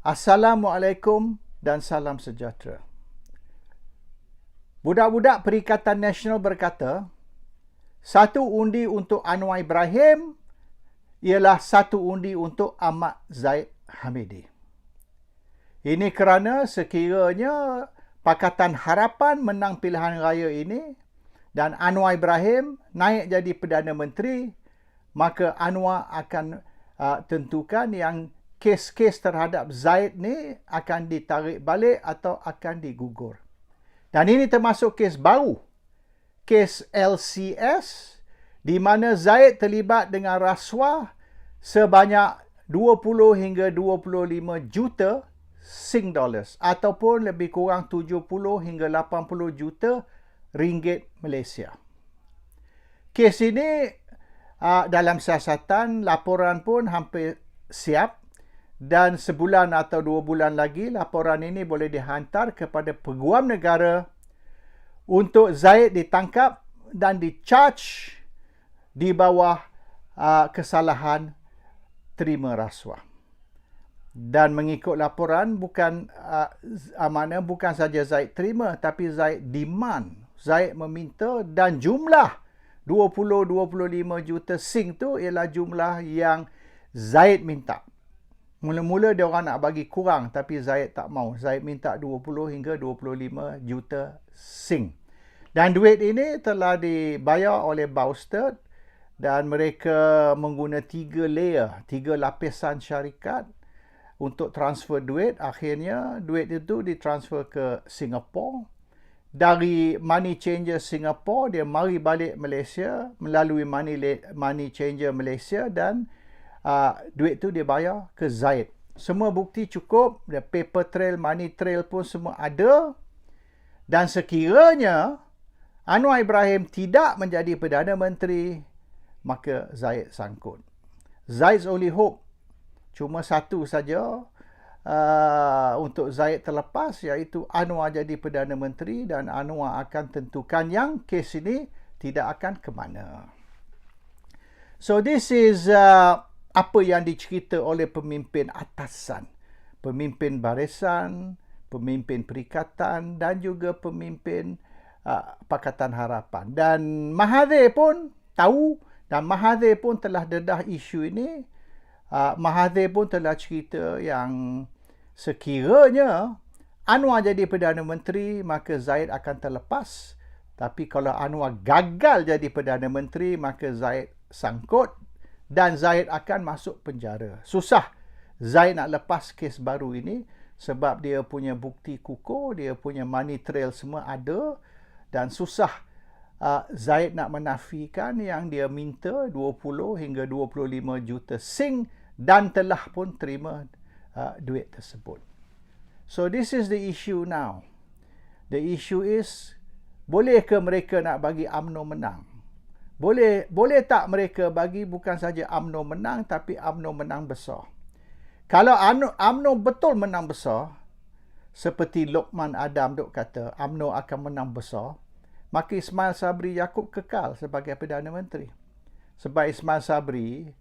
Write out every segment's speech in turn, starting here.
Assalamualaikum dan salam sejahtera. Budak-budak Perikatan Nasional berkata, satu undi untuk Anwar Ibrahim ialah satu undi untuk Ahmad Zahid Hamidi. Ini kerana sekiranya Pakatan Harapan menang pilihan raya ini dan Anwar Ibrahim naik jadi Perdana Menteri, maka Anwar akan tentukan yang kes-kes terhadap Zahid ni akan ditarik balik atau akan digugur. Dan ini termasuk kes baru. Kes LCS di mana Zahid terlibat dengan rasuah sebanyak 20 hingga 25 juta Sing dollars ataupun lebih kurang 70 hingga 80 juta ringgit Malaysia. Kes ini dalam siasatan, laporan pun hampir siap. Dan sebulan atau 2 bulan lagi, laporan ini boleh dihantar kepada Peguam Negara untuk Zahid ditangkap dan di-charge di bawah kesalahan terima rasuah. Dan mengikut laporan, bukan saja Zahid terima, tapi Zahid demand. Zahid meminta dan jumlah 20-25 juta Sing tu ialah jumlah yang Zahid minta. Mula-mula dia orang nak bagi kurang tapi Zahid tak mau. Zahid minta 20 hingga 25 juta Sing. Dan duit ini telah dibayar oleh Bowster dan mereka mengguna 3 layer, 3 lapisan syarikat untuk transfer duit. Akhirnya duit itu ditransfer ke Singapura. Dari money changer Singapura dia mari balik Malaysia melalui money changer Malaysia dan duit tu dia bayar ke Zahid. Semua bukti cukup, the paper trail, money trail pun semua ada. Dan sekiranya Anwar Ibrahim tidak menjadi Perdana Menteri, maka Zahid sangkut. Zahid's only hope cuma satu saja untuk Zahid terlepas, iaitu Anwar jadi Perdana Menteri dan Anwar akan tentukan yang kes ini tidak akan ke mana. So this is apa yang dicerita oleh pemimpin atasan, pemimpin barisan, pemimpin perikatan dan juga pemimpin Pakatan Harapan. Dan Mahathir pun tahu dan Mahathir pun telah dedah isu ini. Mahathir pun telah cerita yang sekiranya Anwar jadi Perdana Menteri, maka Zahid akan terlepas. Tapi kalau Anwar gagal jadi Perdana Menteri, maka Zahid sangkut dan Zahid akan masuk penjara. Susah Zahid nak lepas kes baru ini sebab dia punya bukti kukuh, dia punya money trail semua ada dan susah Zahid nak menafikan yang dia minta 20 hingga 25 juta Sing dan telah pun terima duit tersebut. So this is the issue now. The issue is, bolehkah mereka nak bagi UMNO menang? Boleh tak mereka bagi bukan saja UMNO menang, tapi UMNO menang besar? Kalau UMNO betul menang besar, seperti Lokman Adam duk kata, UMNO akan menang besar, maka Ismail Sabri Yaakob kekal sebagai Perdana Menteri. Sebab Ismail Sabri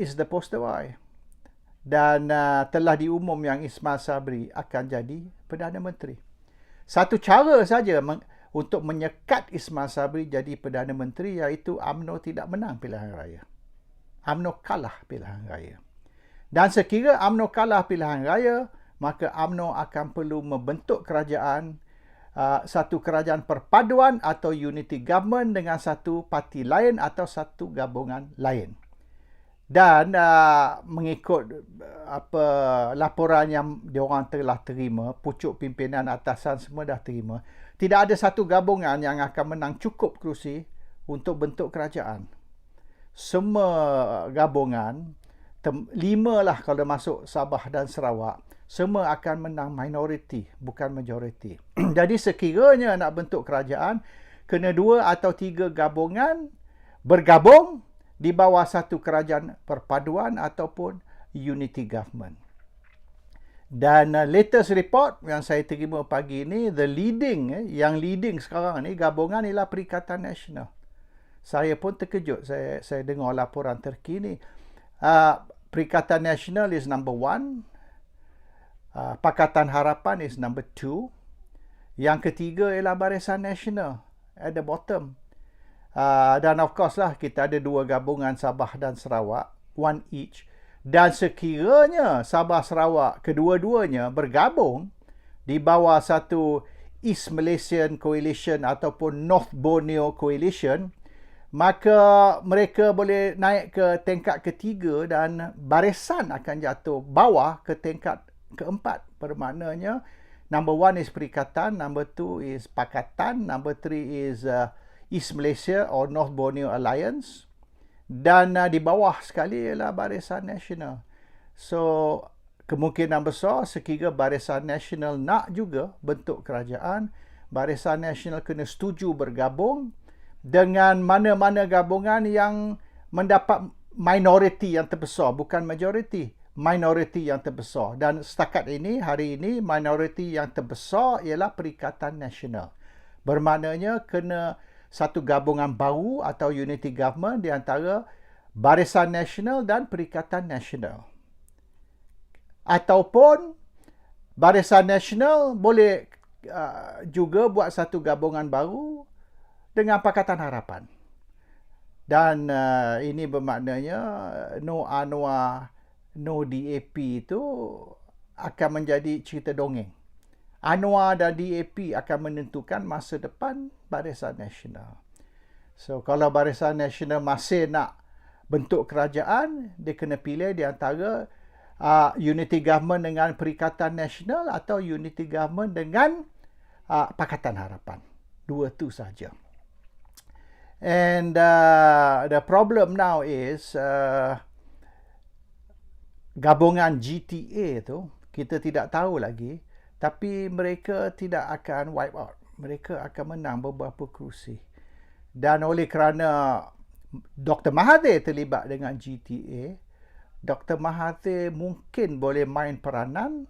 is the poster boy. Dan telah diumum yang Ismail Sabri akan jadi Perdana Menteri. Satu cara saja untuk menyekat Ismail Sabri jadi Perdana Menteri, iaitu UMNO tidak menang pilihan raya. UMNO kalah pilihan raya. Dan sekira UMNO kalah pilihan raya, maka UMNO akan perlu membentuk kerajaan, satu kerajaan perpaduan atau unity government dengan satu parti lain atau satu gabungan lain. Dan mengikut laporan yang diorang telah terima, pucuk pimpinan atasan semua dah terima, tidak ada satu gabungan yang akan menang cukup kerusi untuk bentuk kerajaan. Semua gabungan, 5 lah kalau masuk Sabah dan Sarawak, semua akan menang minoriti, bukan majoriti. Jadi sekiranya nak bentuk kerajaan, kena 2 atau 3 gabungan bergabung di bawah satu kerajaan perpaduan ataupun unity government. Dan latest report yang saya terima pagi ini, yang leading sekarang ni gabungan ialah Perikatan Nasional. Saya pun terkejut, saya dengar laporan terkini. Perikatan Nasional is number 1, Pakatan Harapan is number 2. Yang ketiga ialah Barisan Nasional at the bottom. Dan of course lah, kita ada 2 gabungan Sabah dan Sarawak, one each. Dan sekiranya Sabah Sarawak kedua-duanya bergabung di bawah satu East Malaysian Coalition ataupun North Borneo Coalition, maka mereka boleh naik ke tingkat ketiga dan barisan akan jatuh bawah ke tingkat keempat. Bermaknanya number 1 is Perikatan, number 2 is Pakatan, number 3 is East Malaysia or North Borneo Alliance, dan di bawah sekali ialah Barisan Nasional. So kemungkinan besar sekiranya Barisan Nasional nak juga bentuk kerajaan, Barisan Nasional kena setuju bergabung dengan mana-mana gabungan yang mendapat minoriti yang terbesar, bukan majoriti, minoriti yang terbesar. Dan setakat ini, hari ini, minoriti yang terbesar ialah Perikatan Nasional. Bermaknanya kena satu gabungan baru atau unity government di antara Barisan Nasional dan Perikatan Nasional. Ataupun Barisan Nasional boleh juga buat satu gabungan baru dengan Pakatan Harapan. Dan ini bermaknanya no UNAR, no DAP itu akan menjadi cerita dongeng. UNAR dan DAP akan menentukan masa depan Barisan Nasional. So kalau Barisan Nasional masih nak bentuk kerajaan, dia kena pilih di antara unity government dengan Perikatan Nasional atau unity government dengan Pakatan Harapan. 2 tu saja. And the problem now is gabungan GTA tu kita tidak tahu lagi, tapi mereka tidak akan wipe out. Mereka akan menang beberapa kerusi. Dan oleh kerana Dr. Mahathir terlibat dengan GTA, Dr. Mahathir mungkin boleh main peranan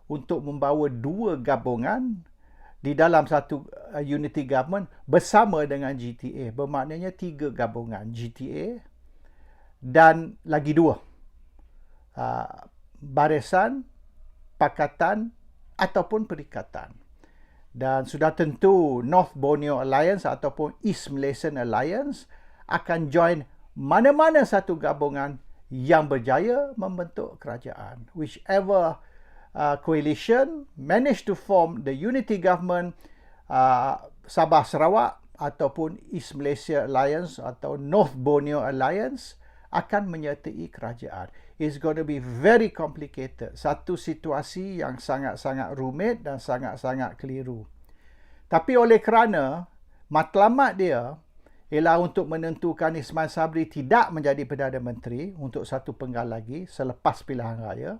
untuk membawa 2 gabungan di dalam satu unity government bersama dengan GTA. Bermaknanya 3 gabungan, GTA dan lagi 2. Barisan, Pakatan ataupun Perikatan. Dan sudah tentu North Borneo Alliance ataupun East Malaysian Alliance akan join mana-mana satu gabungan yang berjaya membentuk kerajaan. Whichever coalition manage to form the unity government, Sabah Sarawak ataupun East Malaysia Alliance atau North Borneo Alliance akan menyertai kerajaan. It's going to be very complicated. Satu situasi yang sangat-sangat rumit dan sangat-sangat keliru. Tapi oleh kerana matlamat dia ialah untuk menentukan Ismail Sabri tidak menjadi Perdana Menteri untuk satu penggal lagi selepas pilihan raya.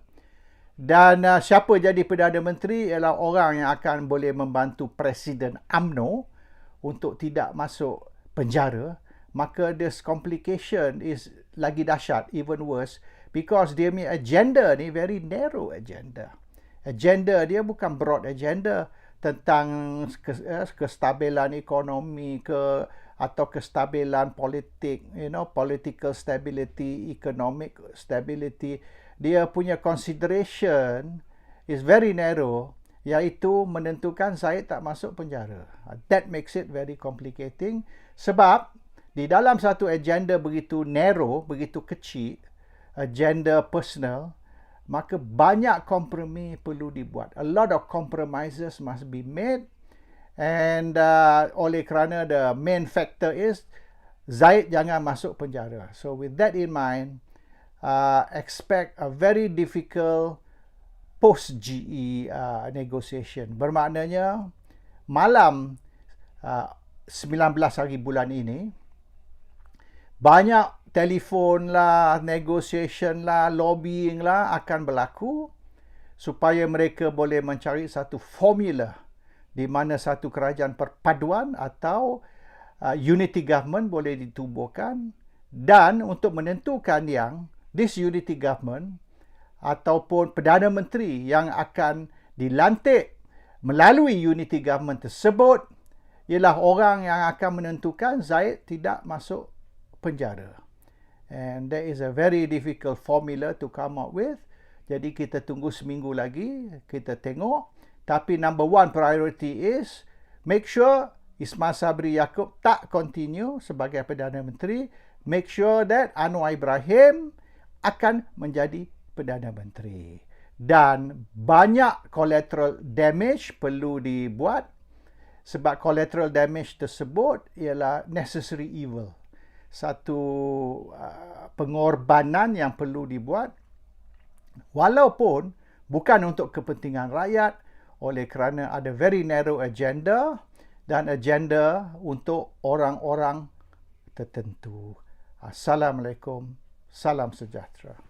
Dan siapa jadi Perdana Menteri ialah orang yang akan boleh membantu Presiden UMNO untuk tidak masuk penjara. Maka this complication is lagi dahsyat, even worse, because dia punya agenda ni very narrow agenda. Agenda dia bukan broad agenda tentang kestabilan ekonomi atau kestabilan politik, political stability, economic stability. Dia punya consideration is very narrow, iaitu menentukan Zahid tak masuk penjara. That makes it very complicating sebab di dalam satu agenda begitu narrow, begitu kecil, agenda personal, maka banyak kompromi perlu dibuat. A lot of compromises must be made, and oleh kerana the main factor is Zahid jangan masuk penjara. So with that in mind, expect a very difficult post-GE negotiation. Bermaknanya malam 19 hari bulan ini, banyak telefon lah, negotiation lah, lobbying lah akan berlaku supaya mereka boleh mencari satu formula di mana satu kerajaan perpaduan atau unity government boleh ditubuhkan, dan untuk menentukan yang this unity government ataupun Perdana Menteri yang akan dilantik melalui unity government tersebut ialah orang yang akan menentukan Zahid tidak masuk penjara. And that is a very difficult formula to come up with. Jadi kita tunggu seminggu lagi, kita tengok. Tapi number one priority is make sure Ismail Sabri Yaakob tak continue sebagai Perdana Menteri. Make sure that Anwar Ibrahim akan menjadi Perdana Menteri. Dan banyak collateral damage perlu dibuat. Sebab collateral damage tersebut ialah necessary evil. Satu pengorbanan yang perlu dibuat. Walaupun bukan untuk kepentingan rakyat, oleh kerana ada very narrow agenda dan agenda untuk orang-orang tertentu. Assalamualaikum. Salam sejahtera.